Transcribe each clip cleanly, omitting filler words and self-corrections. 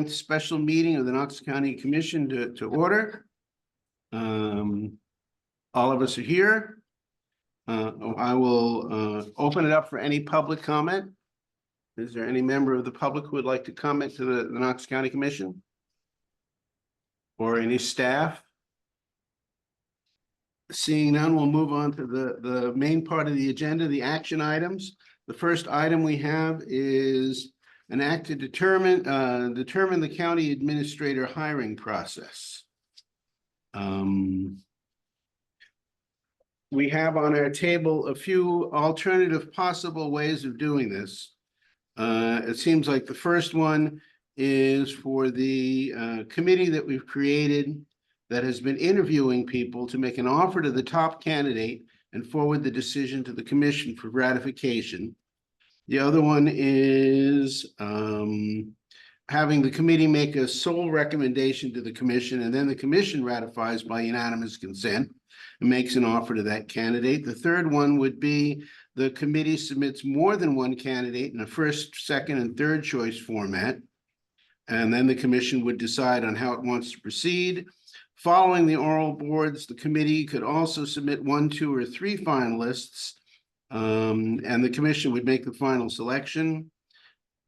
9th special meeting of the Knox County Commission to order. All of us are here. I will open it up for any public comment. Is there any member of the public who would like to comment to the Knox County Commission? Or any staff? Seeing none, we'll move on to the main part of the agenda, the action items. The first item we have is an act to determine the county administrator hiring process. We have on our table a few alternative possible ways of doing this. It seems like the first one is for the committee that we've created that has been interviewing people to make an offer to the top candidate and forward the decision to the commission for ratification. The other one is having the committee make a sole recommendation to the commission, and then the commission ratifies by unanimous consent and makes an offer to that candidate. The third one would be the committee submits more than one candidate in a first, second, and third choice format. And then the commission would decide on how it wants to proceed. Following the oral boards, the committee could also submit 1, 2, or 3 finalists, and the commission would make the final selection.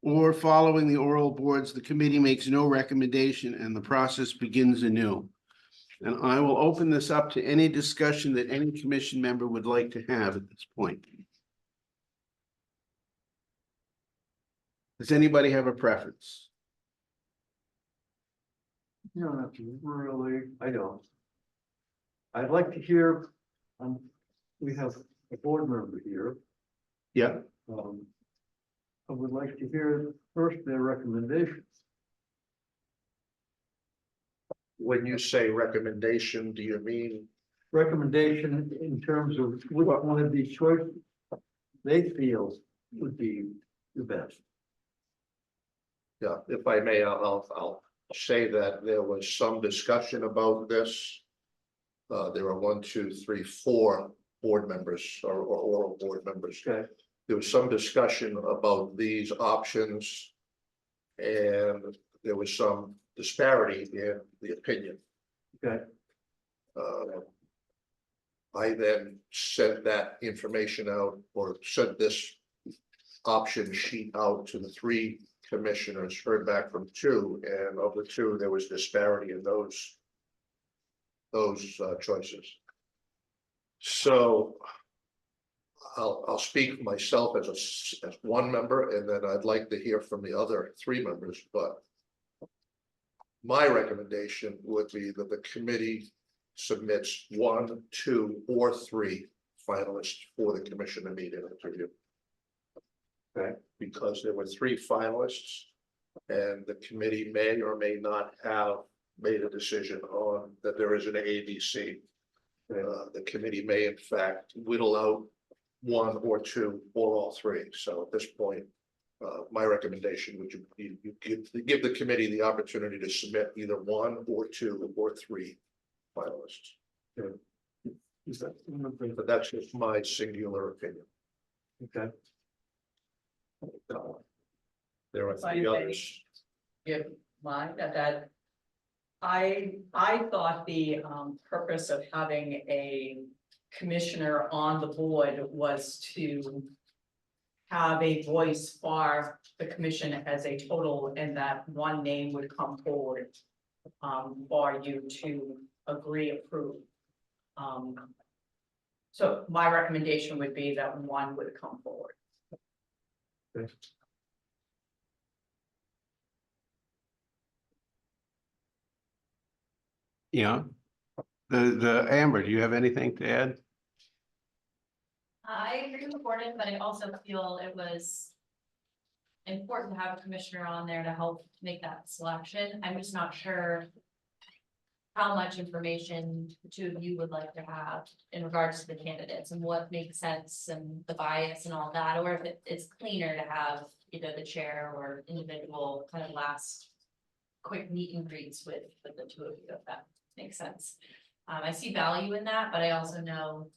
Or following the oral boards, the committee makes no recommendation and the process begins anew. And I will open this up to any discussion that any commission member would like to have at this point. Does anybody have a preference? You don't have to really, I don't. I'd like to hear, we have a board member here. Yeah. I would like to hear first their recommendations. When you say recommendation, do you mean? Recommendation in terms of which one of these choices they feel would be the best. Yeah, if I may, I'll say that there was some discussion about this. There are 1, 2, 3, 4 board members or oral board members. Okay. There was some discussion about these options. And there was some disparity in the opinion. Okay. I then sent that information out or sent this option sheet out to the 3 commissioners, heard back from 2, and of the 2, there was disparity in those choices. So I'll speak for myself as one member, and then I'd like to hear from the other 3 members, but my recommendation would be that the committee submits 1, 2, or 3 finalists for the commission to meet and interview. Okay, because there were 3 finalists, and the committee may or may not have made a decision on that there is an ABC. The committee may in fact whittle out 1 or 2 or all 3. So at this point, my recommendation would you give the committee the opportunity to submit either 1 or 2 or 3 finalists. Is that, But that's just my singular opinion. okay. There are So I 3 say- others. Give mine that I thought the purpose of having a commissioner on the board was to have a voice for the commission as a total, and that one name would come forward for you to agree, approve. So my recommendation would be that one would come forward. Okay. Yeah. The Amber, do you have anything to add? I agree with Gordon, but I also feel it was important to have a commissioner on there to help make that selection. I'm just not sure how much information the 2 of you would like to have in regards to the candidates and what makes sense and the bias and all that, or if it's cleaner to have either the chair or individual kind of last quick meet and greets with the 2 of you, if that makes sense. I see value in that, but I also know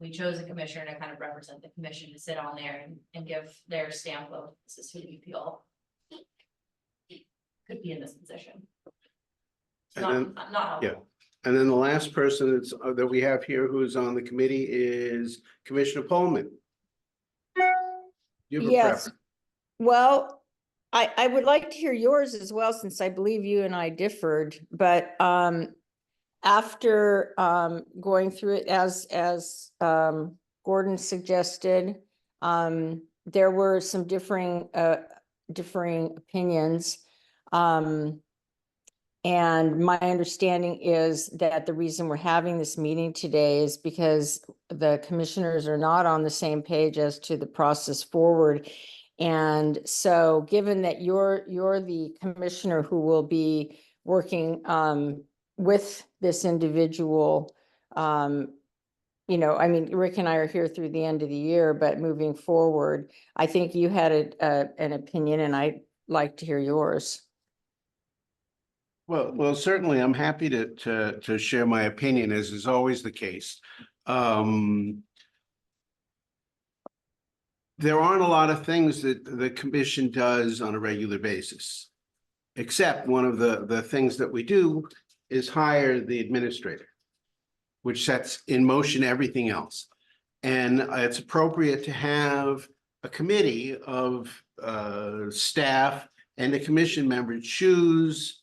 we chose a commissioner to kind of represent the commission to sit on there and give their stamp of this is who we feel could be in this position. It's And not, then- not helpful. yeah. And then the last person that we have here who's on the committee is Commissioner Pullman. You have a Yes. preference? Well, I would like to hear yours as well, since I believe you and I differed, but after going through it as Gordon suggested, there were some differing opinions. And my understanding is that the reason we're having this meeting today is because the commissioners are not on the same page as to the process forward. And so given that you're the commissioner who will be working with this individual, you know, I mean, Rick and I are here through the end of the year, but moving forward, I think you had an opinion, and I'd like to hear yours. Well, certainly, I'm happy to share my opinion, as is always the case. There aren't a lot of things that the commission does on a regular basis. Except one of the things that we do is hire the administrator, which sets in motion everything else. And it's appropriate to have a committee of staff and a commission member choose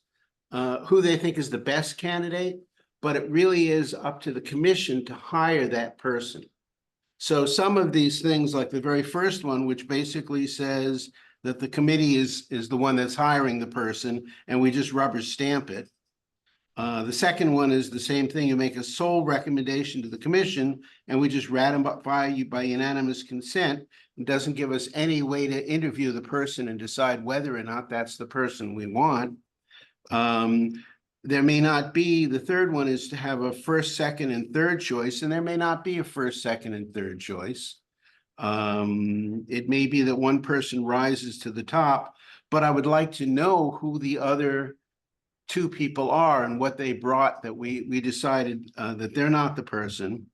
who they think is the best candidate, but it really is up to the commission to hire that person. So some of these things, like the very first one, which basically says that the committee is the one that's hiring the person, and we just rubber stamp it. The second one is the same thing. You make a sole recommendation to the commission, and we just ratify you by unanimous consent. It doesn't give us any way to interview the person and decide whether or not that's the person we want. There may not be, the third one is to have a first, second, and third choice, and there may not be a first, second, and third choice. It may be that one person rises to the top, but I would like to know who the other two people are and what they brought that we decided that they're not the person.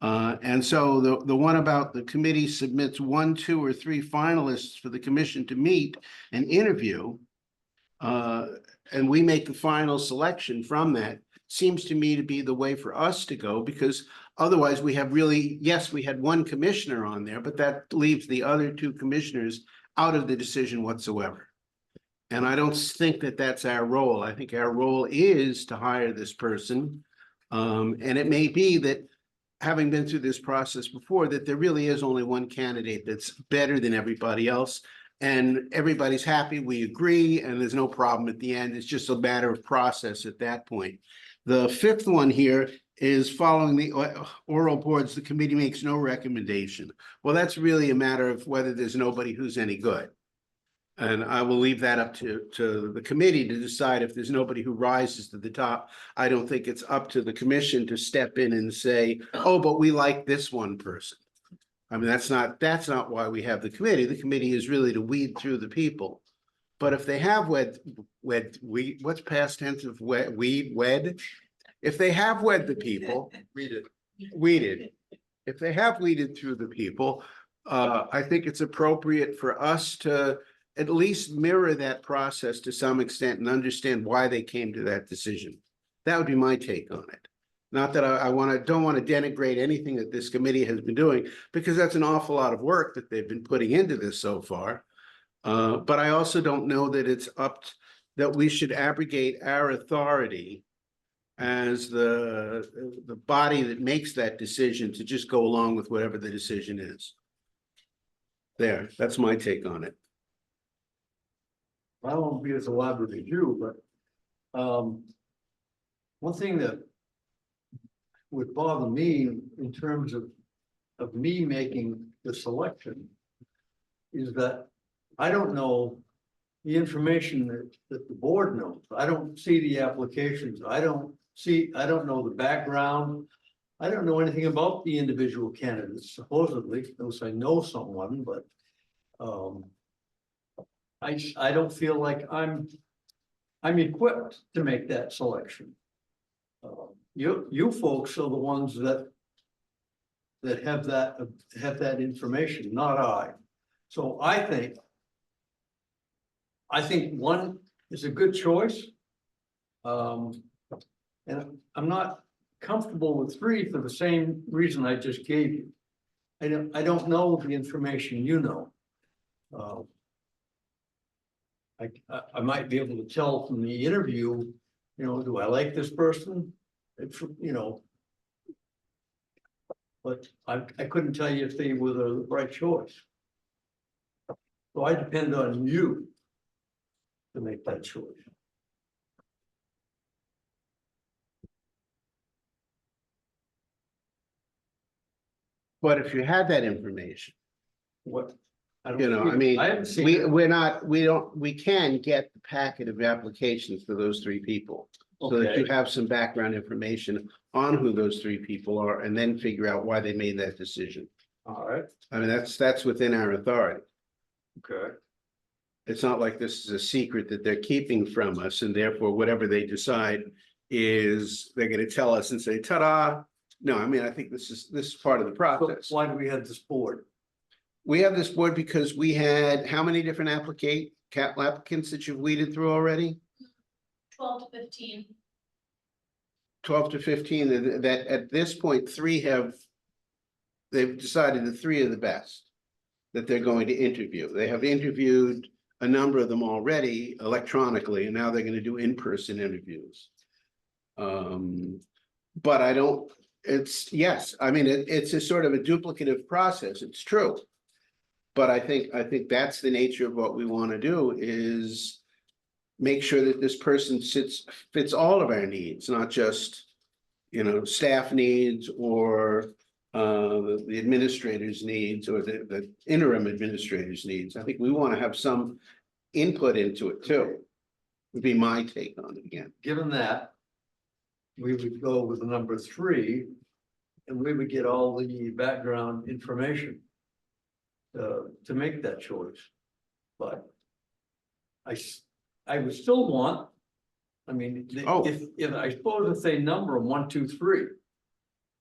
And so the one about the committee submits 1, 2, or 3 finalists for the commission to meet and interview. And we make the final selection from that, seems to me to be the way for us to go, because otherwise we have really, yes, we had one commissioner on there, but that leaves the other 2 commissioners out of the decision whatsoever. And I don't think that that's our role. I think our role is to hire this person. And it may be that, having been through this process before, that there really is only one candidate that's better than everybody else. And everybody's happy, we agree, and there's no problem at the end. It's just a matter of process at that point. The fifth one here is following the oral boards, the committee makes no recommendation. Well, that's really a matter of whether there's nobody who's any good. And I will leave that up to the committee to decide if there's nobody who rises to the top. I don't think it's up to the commission to step in and say, oh, but we like this one person. I mean, that's not why we have the committee. The committee is really to weed through the people. But if they have what's past tense of wed? If they have wed the people, weeded. If they have weeded through the people, I think it's appropriate for us to at least mirror that process to some extent and understand why they came to that decision. That would be my take on it. Not that I don't want to denigrate anything that this committee has been doing, because that's an awful lot of work that they've been putting into this so far. But I also don't know that it's that we should abrogate our authority as the body that makes that decision to just go along with whatever the decision is. That's my take on it. I won't be as elaborate as you, but one thing that would bother me in terms of me making the selection is that I don't know the information that the board knows. I don't see the applications. I don't know the background. I don't know anything about the individual candidates, supposedly, unless I know someone, but I don't feel like I'm equipped to make that selection. You folks are the ones that have that information, not I. So I think one is a good choice. And I'm not comfortable with three for the same reason I just gave you. I don't know the information you know. I might be able to tell from the interview, you know, do I like this person? It's, you know. But I couldn't tell you if they were the right choice. So I depend on you to make that choice. But if you had that information, What? I don't you know, see I it. mean, I haven't seen we, it. we can get the packet of applications for those three people. So that you Okay. have some background information on who those three people are and then figure out why they made that decision. All right, I mean, that's within our authority. okay. It's not like this is a secret that they're keeping from us and therefore whatever they decide is they're gonna tell us and say, ta-da. No, I mean, I think this is part of the So process. why do we have this board? We have this board because we had how many different applicants that you've weeded through already? 12 to 15. 12 to 15, that at this point, they've decided the three are the best that they're going to interview. They have interviewed a number of them already electronically, and now they're going to do in-person interviews. But I don't, yes, I mean, it's a sort of a duplicative process. It's true. But I think that's the nature of what we want to do is make sure that this person fits all of our needs, not just, you know, staff needs or the administrator's needs or the interim administrator's needs. I think we want to have some input into it too. Would be my take on it again. Given that, we would go with the number three, and we would get all the background information to make that choice. But I would still want, I mean, Oh. if I suppose if they number them 1, 2, 3,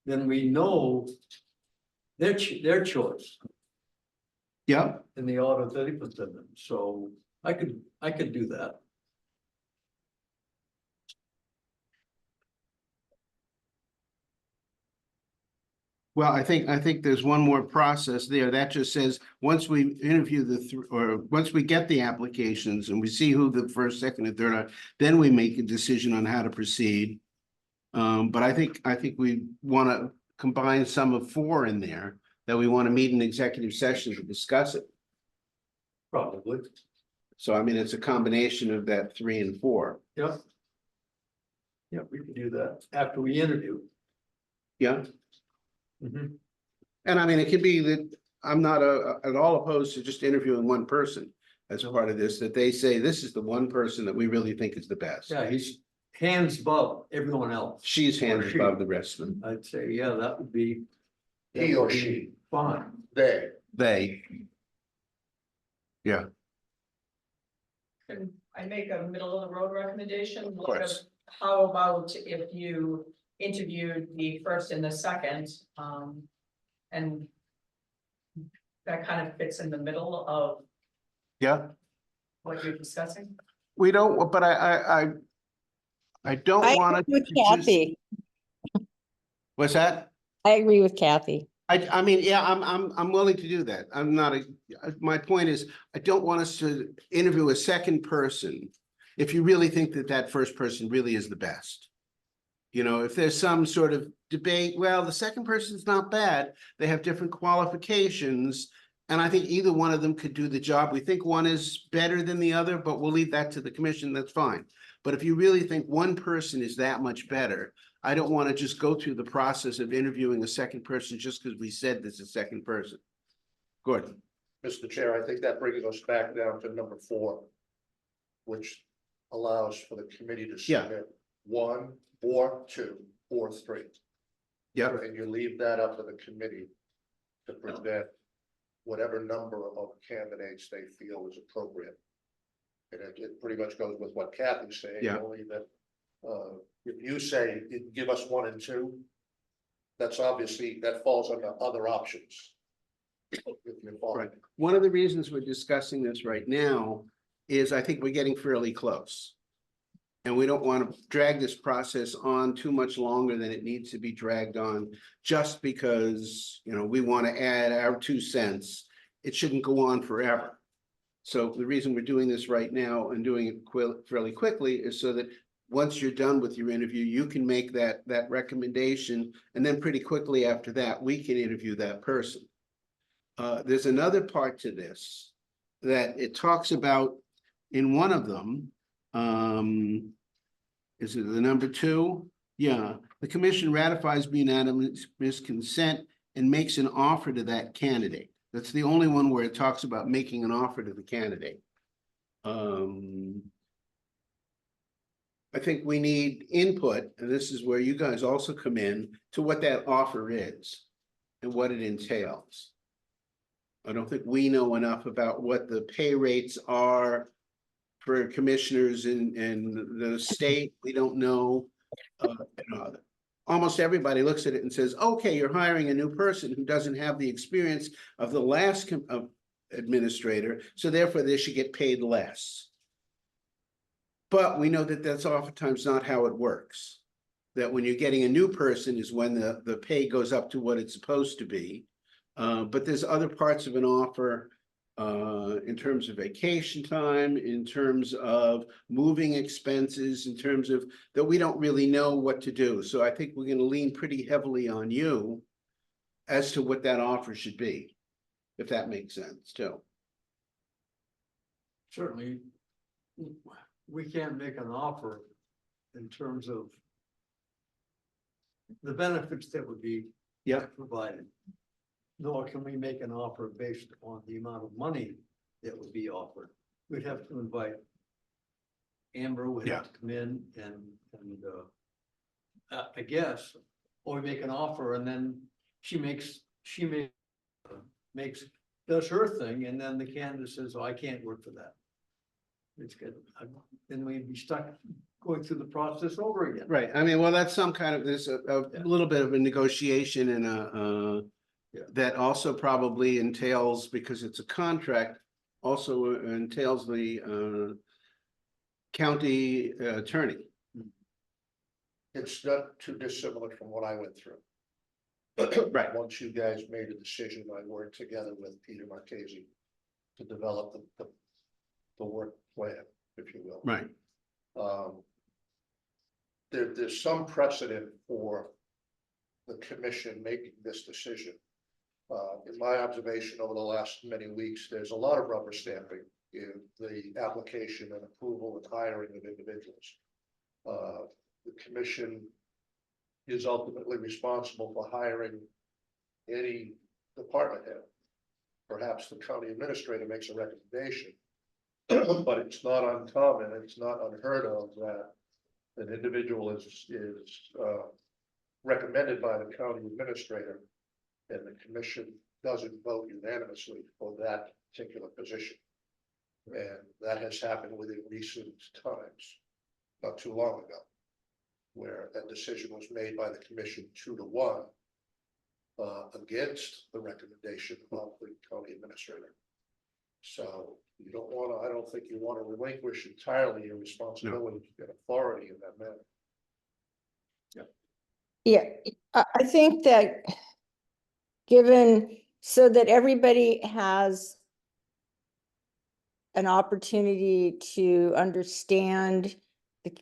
then we know their choice Yeah, in the order that they put them in. So I could do that. well, I think there's one more process there. That just says, once we interview or once we get the applications and we see who the first, second, and third are, then we make a decision on how to proceed. But I think we want to combine some of 4 in there, that we want to meet in executive session to discuss it. Probably. So I mean, it's a combination of that 3 and 4. Yep. Yeah, we could do that after we interview. Yeah. Mhm. And I mean, it could be that I'm not at all opposed to just interviewing one person as a part of this, that they say, this is the one person that we really think is the best. Yeah, he's hands above everyone else. She's hands Or she. above the rest of them. I'd say, yeah, that would be. He or she, Fine. they. They. Can I make a middle of the road recommendation? Of course. How about if you interviewed the first and the second, and that kind of fits in the middle of Yeah, what you're discussing? we don't, but I don't I want agree with to. Kathy. What's that? I agree with Kathy. I mean, yeah, I'm willing to do that. I'm not, my point is, I don't want us to interview a second person if you really think that that first person really is the best. You know, if there's some sort of debate, well, the second person's not bad. They have different qualifications. And I think either one of them could do the job. We think one is better than the other, but we'll leave that to the commission. That's fine. But if you really think one person is that much better, I don't want to just go through the process of interviewing a second person just because we said there's a second person. Gordon. Mr. Chair, I think that brings us back down to number 4, which allows for the committee to Yeah. submit 1 or 2 or 3. Yep. And you leave that up to the committee to present whatever number of candidates they feel is appropriate. And it pretty much goes with what Kathy's saying, Yeah. only that, if you say, give us 1 and 2, that's obviously, that falls under other options. If you're following. Right. One of the reasons we're discussing this right now is I think we're getting fairly close. And we don't want to drag this process on too much longer than it needs to be dragged on, just because, you know, we want to add our 2 cents. It shouldn't go on forever. So the reason we're doing this right now and doing it fairly quickly is so that once you're done with your interview, you can make that recommendation, and then pretty quickly after that, we can interview that person. There's another part to this that it talks about in one of them. Is it the number 2? Yeah, the commission ratifies by unanimous consent and makes an offer to that candidate. That's the only one where it talks about making an offer to the candidate. I think we need input, and this is where you guys also come in, to what that offer is and what it entails. I don't think we know enough about what the pay rates are for commissioners in the state. We don't know. Almost everybody looks at it and says, okay, you're hiring a new person who doesn't have the experience of the last administrator, so therefore they should get paid less. But we know that that's oftentimes not how it works. That when you're getting a new person is when the pay goes up to what it's supposed to be. But there's other parts of an offer in terms of vacation time, in terms of moving expenses, in terms of that we don't really know what to do. So I think we're going to lean pretty heavily on you as to what that offer should be, if that makes sense too. Certainly, we can't make an offer in terms of the benefits that would be provided. Nor can we make an offer based on the amount of money that would be offered. We'd have to invite Amber, would have to come in and I guess, or we make an offer and then does her thing, and then the candidate says, oh, I can't work for that. It's good. Then we'd be stuck going through the process over again. Right. I mean, well, that's some kind of this, a little bit of a negotiation and that also probably entails, because it's a contract, also entails the county attorney. It's not too dissimilar from what I went through. Right. Once you guys made a decision, I worked together with Peter Marchese to develop the work plan, if you will. Right. There's some precedent for the commission making this decision. In my observation over the last many weeks, there's a lot of rubber stamping in the application and approval and hiring of individuals. The commission is ultimately responsible for hiring any department head. Perhaps the county administrator makes a recommendation, but it's not uncommon, it's not unheard of that an individual is recommended by the county administrator, and the commission doesn't vote unanimously for that particular position. And that has happened within recent times, not too long ago, where that decision was made by the commission 2-1 against the recommendation of the county administrator. So you don't want to, I don't think you want to relinquish entirely your responsibility and authority in that manner. Yeah, I think that given, so that everybody has an opportunity to understand the,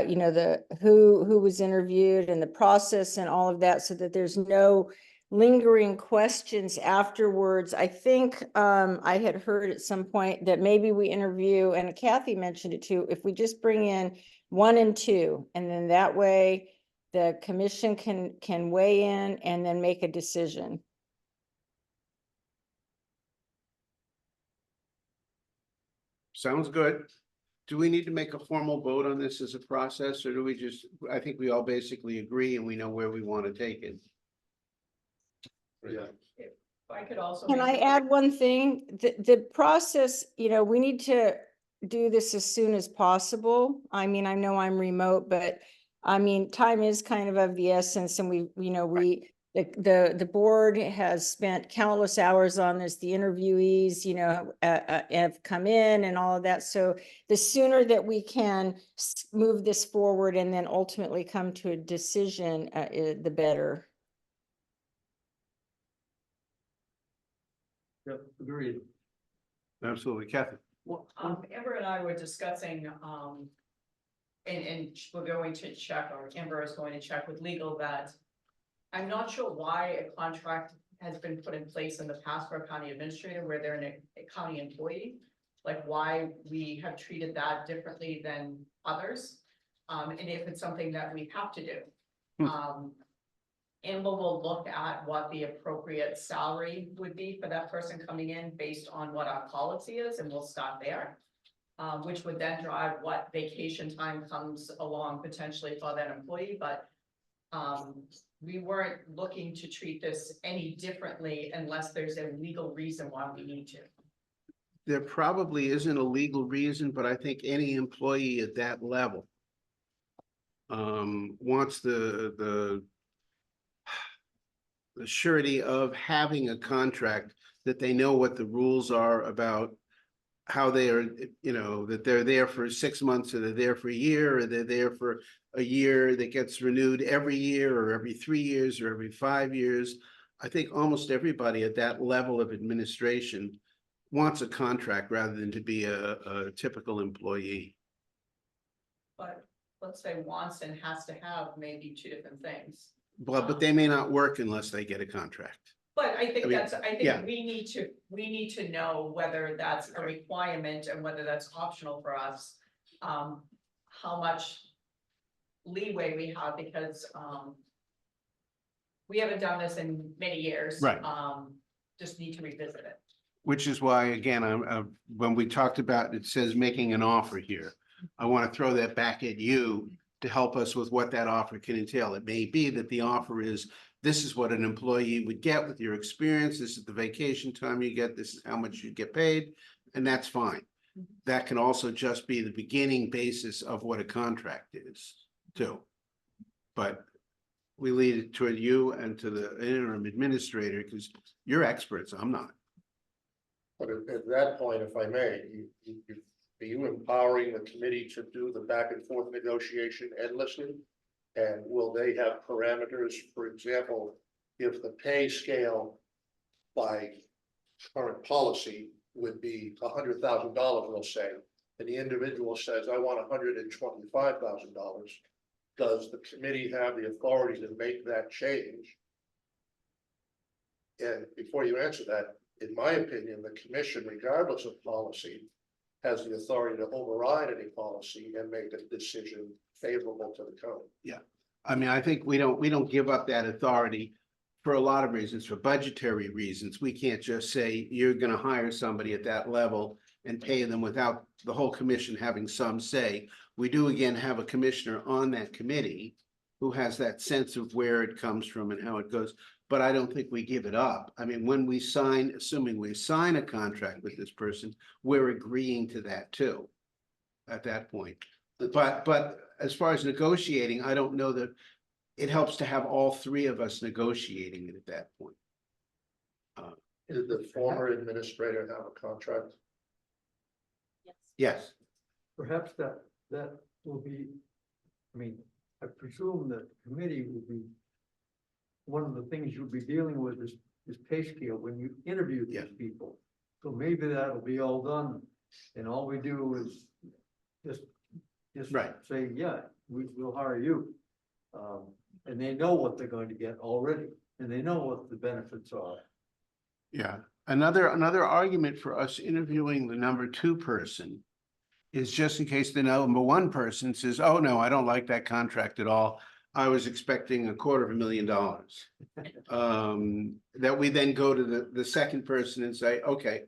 you know, the who was interviewed and the process and all of that, so that there's no lingering questions afterwards. I think I had heard at some point that maybe we interview, and Kathy mentioned it too, if we just bring in 1 and 2, and then that way the commission can weigh in and then make a decision. Sounds good. Do we need to make a formal vote on this as a process, or do we just, I think we all basically agree and we know where we want to take it. Yeah. If I could also. Can I make- add one thing? The process, you know, we need to do this as soon as possible. I mean, I know I'm remote, but I mean, time is kind of the essence, and we, you know, the board has spent countless hours on this, the interviewees, have come in and all of that. So the sooner that we can move this forward and then ultimately come to a decision, the better. Yep, agreed. Absolutely, Kathy. Amber and I were discussing, and we're going to check, or Amber is going to check with legal that I'm not sure why a contract has been put in place in the past for a county administrator where they're a county employee. Like why we have treated that differently than others, and if it's something that we have to do. Amber will look at what the appropriate salary would be for that person coming in based on what our policy is, and we'll start there. Which would then drive what vacation time comes along potentially for that employee, but we weren't looking to treat this any differently unless there's a legal reason why we need to. There probably isn't a legal reason, but I think any employee at that level wants the surety of having a contract that they know what the rules are about how they are, that they're there for 6 months, or they're there for a year, or they're there for a year that gets renewed every year, or every 3 years, or every 5 years. I think almost everybody at that level of administration wants a contract rather than to be a typical employee. But let's say wants and has to have maybe two different things. But they may not work unless they get a contract. But I think I mean, I yeah. think we need to know whether that's a requirement and whether that's optional for us. How much leeway we have, because we haven't done this in many years. Right. Just need to revisit it. Which is why, again, when we talked about, it says making an offer here. I want to throw that back at you to help us with what that offer can entail. It may be that the offer is, this is what an employee would get with your experience. This is the vacation time you get. This is how much you get paid, and that's fine. That can also just be the beginning basis of what a contract is too. But we lead it toward you and to the interim administrator, because you're experts, I'm not. But at that point, if I may, are you empowering the committee to do the back and forth negotiation endlessly? And will they have parameters, for example, if the pay scale by current policy would be $100,000, we'll say, and the individual says, I want $125,000, does the committee have the authority to make that change? And before you answer that, in my opinion, the commission, regardless of policy, has the authority to override any policy and make a decision favorable to the county. I mean, I think we don't give up that authority for a lot of reasons. For budgetary reasons, we can't just say you're going to hire somebody at that level and pay them without the whole commission having some say. We do again have a commissioner on that committee who has that sense of where it comes from and how it goes. But I don't think we give it up. I mean, when we sign, assuming we sign a contract with this person, we're agreeing to that too at that point. But as far as negotiating, I don't know that it helps to have all three of us negotiating it at that point. Did the former administrator have a contract? Yes. Yes, Perhaps that will be, I mean, I presume that the committee will be, one of the things you'll be dealing with is pay scale when you interview these people. So maybe that'll be all done, and all we do is just Right. say, yeah, we'll hire you. And they know what they're going to get already, and they know what the benefits are. yeah. Another argument for us interviewing the number 2 person is just in case the number 1 person says, oh, no, I don't like that contract at all. I was expecting $250,000. That we then go to the second person and say, okay,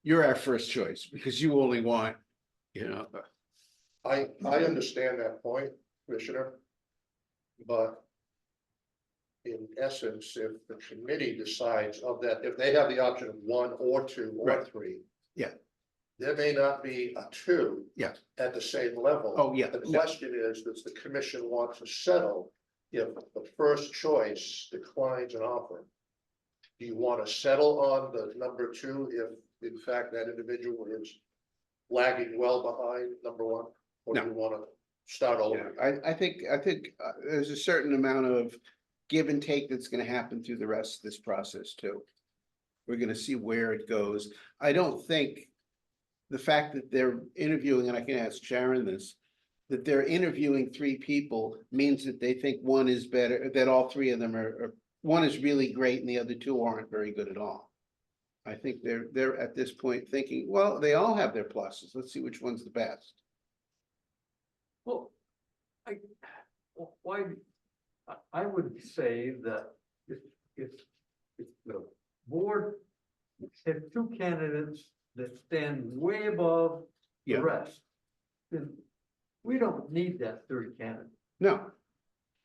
you're our first choice because you only want, I understand that point, Commissioner. But in essence, if the committee decides of that, if they have the option of 1 or 2 or Right. 3. Yeah. There may not be a 2. Yeah. At the same level. Oh, yeah. The No. question is, does the commission want to settle if the first choice declines an offer, do you want to settle on the number two if in fact that individual is lagging well behind number one? Or do No. you want to start Yeah, over? I think there's a certain amount of give and take that's gonna happen through the rest of this process too. We're gonna see where it goes. I don't think the fact that they're interviewing, and I can ask Sharon this, that they're interviewing three people means that they think one is better, that all three of them are, one is really great and the other two aren't very good at all. I think they're at this point thinking, well, they all have their pluses. Let's see which one's the best. Well, why, I would say that if the board have two candidates that stand way above Yeah. the rest, then we don't need that third candidate. No.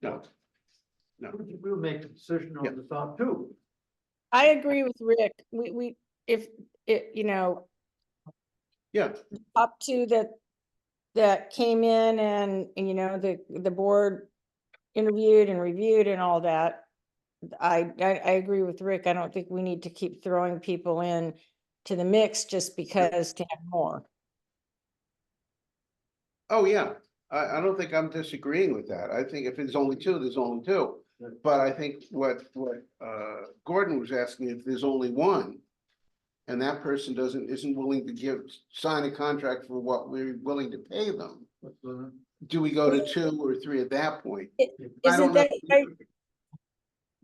No, We'll make a decision Yeah. on the top two. I agree with Rick. If it, yeah, up to that came in and, the board interviewed and reviewed and all that. I agree with Rick. I don't think we need to keep throwing people in to the mix just because to have more. oh, yeah. I don't think I'm disagreeing with that. I think if there's only two, there's only two. But I think what Gordon was asking, if there's only one. And that person isn't willing to sign a contract for what we're willing to pay them. Do we go to two or three at that point? I Isn't don't know. that,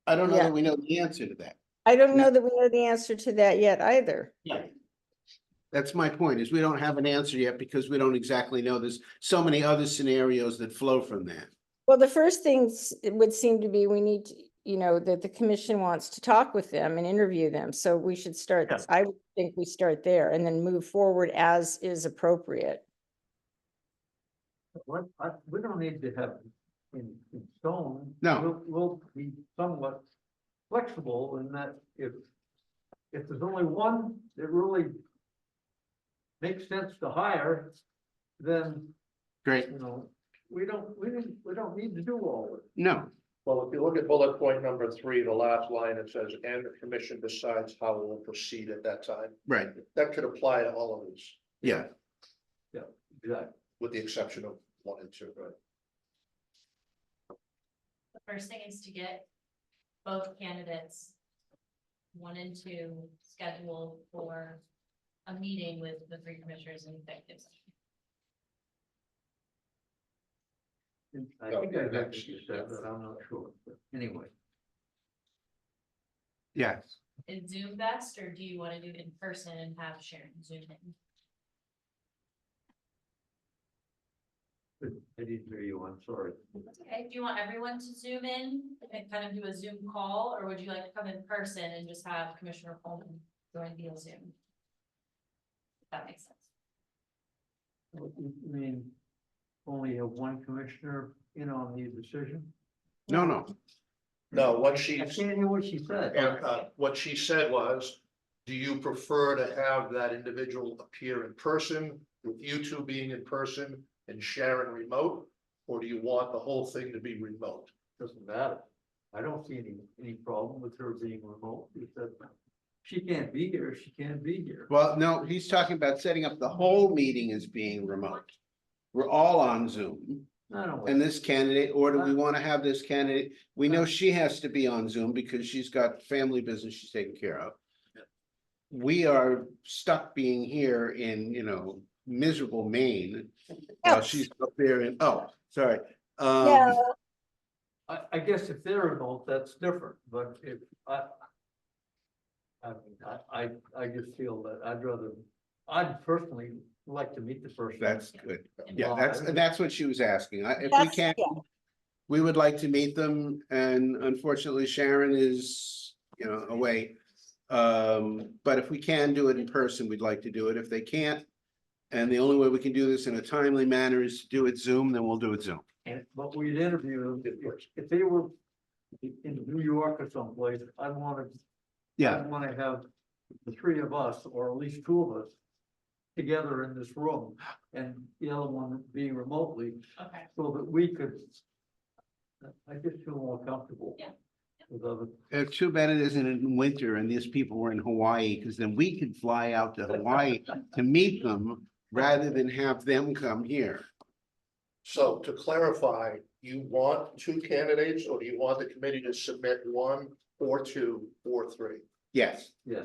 I don't know Yeah. that we know the answer to that. I don't know that we know the answer to that yet either. Yeah. That's my point, is we don't have an answer yet because we don't exactly know. There's so many other scenarios that flow from that. Well, the first things it would seem to be, we need to, that the commission wants to talk with them and interview them. So we should start, Yeah. I would think we start there and then move forward as is appropriate. We don't need to have in stone. No. We'll be somewhat flexible in that if there's only one that really makes sense to hire, then, Great. we don't need to do all of it. No, Well, if you look at bullet point number three, the last line, it says, and the commission decides how it will proceed at that time. right, That could apply to all of these, yeah, Exactly. with the exception of one and two, right? The first thing is to get both candidates, 1 and 2, scheduled for a meeting with the 3 commissioners in executive session. I think I heard what you said, but I'm not sure. But anyway, yes. Is Zoom best, or do you want to do it in person and have Sharon Zoom in? I didn't hear you. I'm sorry. That's okay. Do you want everyone to Zoom in and kind of do a Zoom call, or would you like to come in person and just have Commissioner Coleman join via Zoom? If that makes sense. I mean, only have one commissioner in on the decision? No. No, what I she's, can't hear what she said. what she said was, do you prefer to have that individual appear in person with you two being in person and Sharon remote? Or do you want the whole thing to be remote? Doesn't matter. I don't see any problem with her being remote. He said, she can't be here, she can't be here. Well, no, he's talking about setting up the whole meeting as being remote. We're all on Zoom. I don't. And this candidate, or do we want to have this candidate? We know she has to be on Zoom because she's got family business she's taking care of. We are stuck being here in, miserable Maine. While she's up there in, oh, sorry. No, I guess if they're remote, that's different, but if I just feel that I'd personally like to meet the person. That's good. And Yeah, that's what she was asking. If we That's- can, yeah. we would like to meet them, and unfortunately Sharon is, away. But if we can do it in person, we'd like to do it. If they can't, and the only way we can do this in a timely manner is to do it Zoom, then we'll do it Zoom. But we'd interview them, if they were in New York or someplace, I'd want to have the 3 of us, or at least 2 of us, together in this room, and the other one being remotely, Okay. so that we could I just feel more comfortable. Yeah. With other, Too bad it isn't in winter and these people were in Hawaii, because then we could fly out to Hawaii to meet them rather than have them come here. So to clarify, you want two candidates, or do you want the committee to submit one or two or three? Yes. yeah,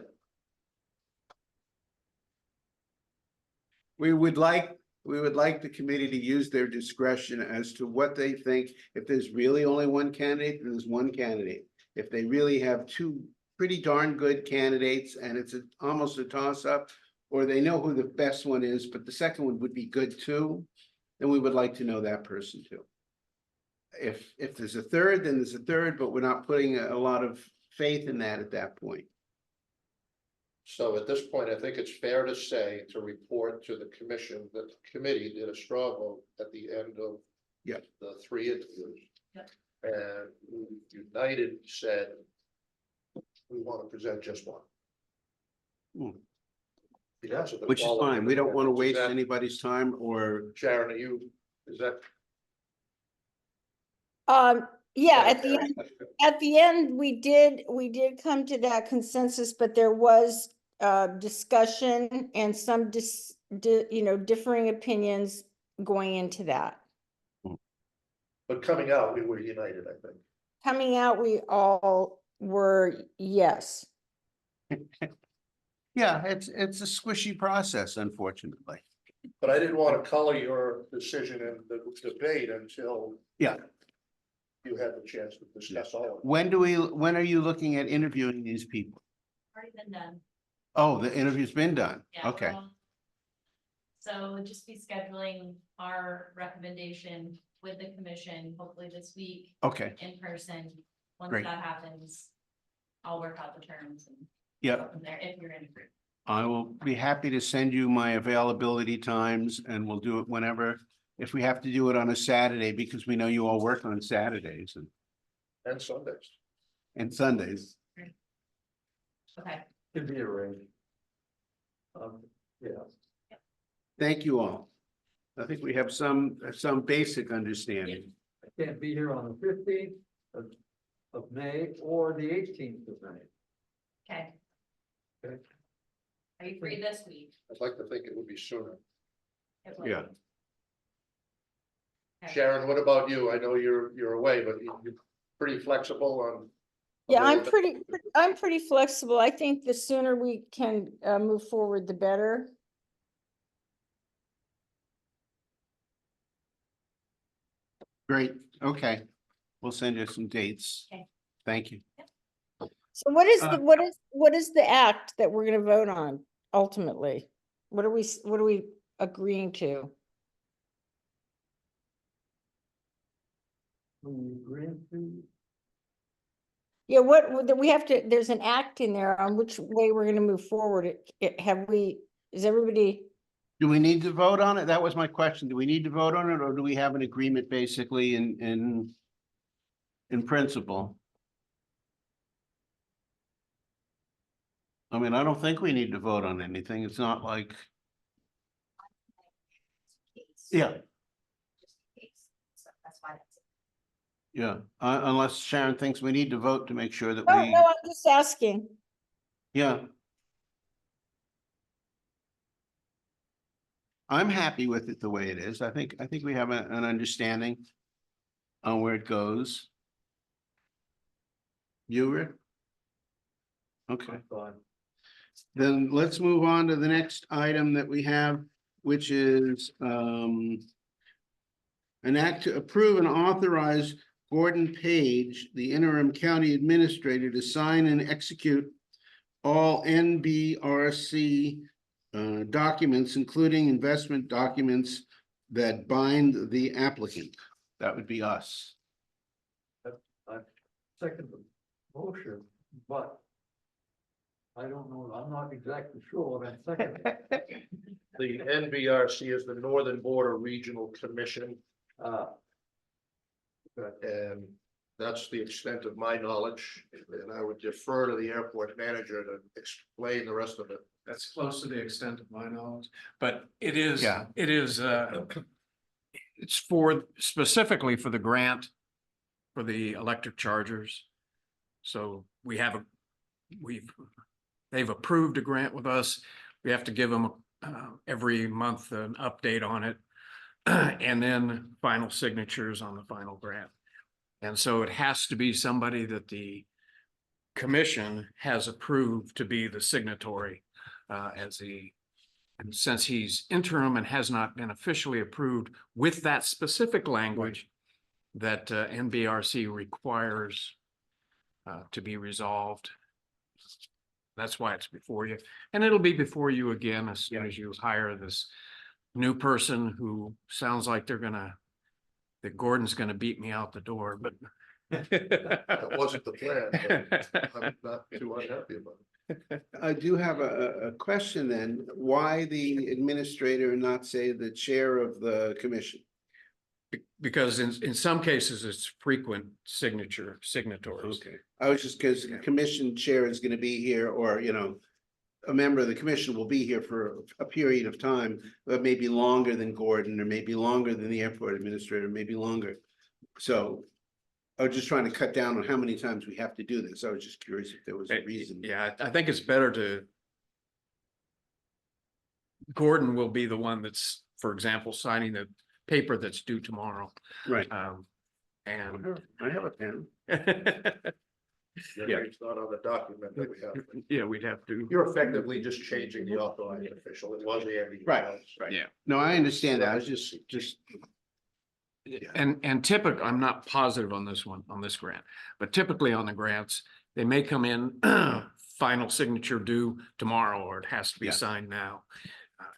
We would like the committee to use their discretion as to what they think. If there's really only one candidate, then there's one candidate. If they really have two pretty darn good candidates and it's almost a toss-up, or they know who the best one is, but the second one would be good too, then we would like to know that person too. If there's a third, then there's a third, but we're not putting a lot of faith in that at that point. So at this point, I think it's fair to say, to report to the commission that the committee did a straw vote at the end of Yeah. the three interviews. Yeah. And United said, we want to present just one. Hmm. The answer to the Which is following fine. We don't want to is waste that- anybody's time or, Sharon, is that? Yeah, at the end, we did come to that consensus, but there was discussion and some differing opinions going into that. But coming out, we were united, I think. Coming out, we all were, yes. yeah, it's a squishy process, unfortunately. But I didn't want to color your decision in the debate until Yeah. you had the chance to discuss all of it. When are you looking at interviewing these people? Already been done. Oh, the interview's been done. Yeah, Okay, well, so we'll just be scheduling our recommendation with the commission, hopefully this week okay, in person. Once Great. that happens, I'll work out the terms and yeah. go from there, if you're in agreement. I will be happy to send you my availability times and we'll do it whenever. If we have to do it on a Saturday, because we know you all work on Saturdays And Sundays. and Sundays. Okay, can be arranged. Yeah, Thank you all. I think we have some basic understanding. I can't be here on the 15th of May or the 18th of May. okay. Okay. Are you free this week? I'd like to think it would be sooner. It will. Yeah. Okay. Sharon, what about you? I know you're away, but you're pretty flexible on. Yeah, I'm availability. pretty flexible. I think the sooner we can move forward, the better. Great, okay. We'll send you some dates. Okay. Thank you. So what is Uh, what is the act that we're gonna vote on ultimately? What are we agreeing to? Will you agree to? Yeah, what we have to, there's an act in there on which way we're gonna move forward. Is everybody, Do we need to vote on it? That was my question. Do we need to vote on it or do we have an agreement basically in principle? I mean, I don't think we need to vote on anything. It's not like, yeah, Just in case. So that's why that's. yeah, unless Sharon thinks we need to vote to make sure that no, we, no, I'm just asking. yeah. I'm happy with it the way it is. I think we have an understanding on where it goes. You, Rick? Okay. Fine. Then let's move on to the next item that we have, which is an act to approve and authorize Gordon Page, the interim county administrator, to sign and execute all NBRC documents, including investment documents that bind the applicant. That would be us. Second motion, but I don't know, I'm not exactly sure what I'm second. The NBRC is the Northern Border Regional Commission, and that's the extent of my knowledge. And I would defer to the airport manager to explain the rest of it. That's close to the extent of my knowledge, but it is, Yeah. it's for, specifically for the grant for the electric chargers. So we have they've approved a grant with us. We have to give them every month an update on it. And then final signatures on the final grant. And so it has to be somebody that the commission has approved to be the signatory and since he's interim and has not been officially approved with that specific language that NBRC requires to be resolved. That's why it's before you. And it'll be before you again as soon as you hire this new person who sounds like that Gordon's gonna beat me out the door, but That wasn't the plan, but I'm not too unhappy about it. I do have a question then. Why the administrator and not say the chair of the commission? Because in some cases, it's frequent signatories. Okay, I was just, because the commission chair is gonna be here, or, you know, a member of the commission will be here for a period of time, but maybe longer than Gordon, or maybe longer than the airport administrator, maybe longer. So I was just trying to cut down on how many times we have to do this. I was just curious if there was a reason. Yeah, I think it's better Gordon will be the one that's, for example, signing the paper that's due tomorrow. Right. And I have a pen. Yeah, it's not on the document that we have. yeah, we'd have to. You're effectively just changing the authorized official. It was Andy. Right, right. Yeah. No, I understand that. I was just. And typically, I'm not positive on this one, on this grant, but typically on the grants, they may come in final signature due tomorrow, or it has to be Yeah. signed now.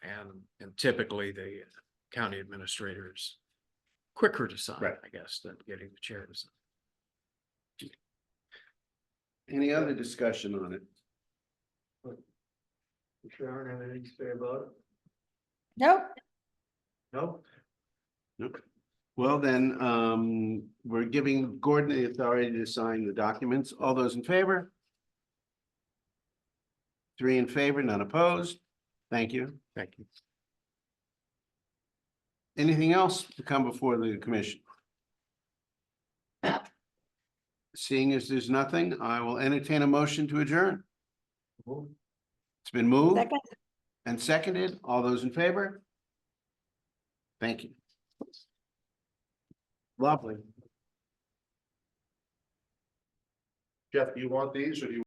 And typically the county administrator is quicker to sign, Right. I guess, than getting the chair to sign. Any other discussion on it? Sharon, have anything to say about it? Nope. No? Nope. Well, then, we're giving Gordon the authority to sign the documents. All those in favor? 3 in favor, none opposed. Thank you. Thank you. Anything else to come before the commission? Seeing as there's nothing, I will entertain a motion to adjourn. It's been moved Second. and seconded. All those in favor? Thank you. Lovely. Jeff, do you want these or do you